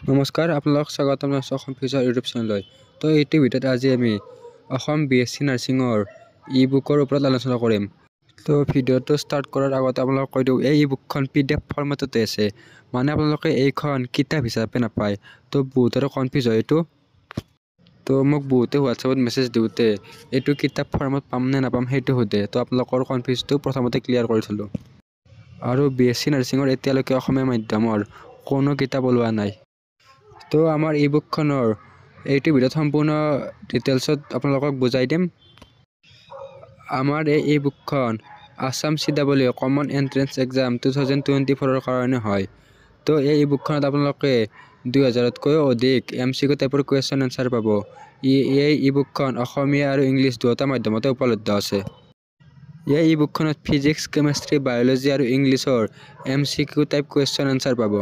নমস্কাৰ আপোনালোক স্বাগতম জনাইছোঁ অসম ফিউচাৰ ইউটিউব চেনেললৈ। তো এইটো ভিডিঅ'ত আজি আমি অসম BSc নাৰ্ছিঙৰ ই-বুকৰ ওপৰত আলোচনা কৰিম। তো ভিডিঅ'টো ষ্টাৰ্ট কৰাৰ আগতে আপোনালোকক কৈ দিওঁ, এই ই-বুকখন PDF ফৰ্মেটতে আছে, মানে আপোনালোকে এইখন কিতাপ হিচাপে নাপায়। তো বহুতৰে কনফিউজ হয় এইটো। তো মোক বহুতে হোৱাটছএপত মেছেজ দিওঁতে এইটো কিতাপ ফৰ্মত পাম নে নাপাম সেইটো সোধে। তো আপোনালোকৰ কনফিউজটো প্ৰথমতে ক্লিয়াৰ কৰি থ'লোঁ। আৰু BSc নাৰ্ছিঙৰ এতিয়ালৈকে অসমীয়া মাধ্যমৰ কোনো কিতাপ ওলোৱা নাই। তো আমাৰ ই-বুকখনৰ এইটো ভিডিঅ'ত সম্পূৰ্ণ ডিটেইলছত আপোনালোকক বুজাই দিম। আমাৰ এই ই-বুকখন Assam CEE common entrance exam 2024ৰ কাৰণে হয়। তো এই ই-বুকখনত আপোনালোকে 2000তকৈও অধিক MCQ টাইপৰ কুৱেশ্যন এনচাৰ পাব। এই ই-বুকখন অসমীয়া আৰু ইংলিছ দুয়োটা মাধ্যমতে উপলব্ধ আছে। এই ই-বুকখনত ফিজিক্স, কেমেষ্ট্ৰি, বায়'লজি আৰু ইংলিছৰ MCQ টাইপ কুৱেশ্যন এনচাৰ পাব।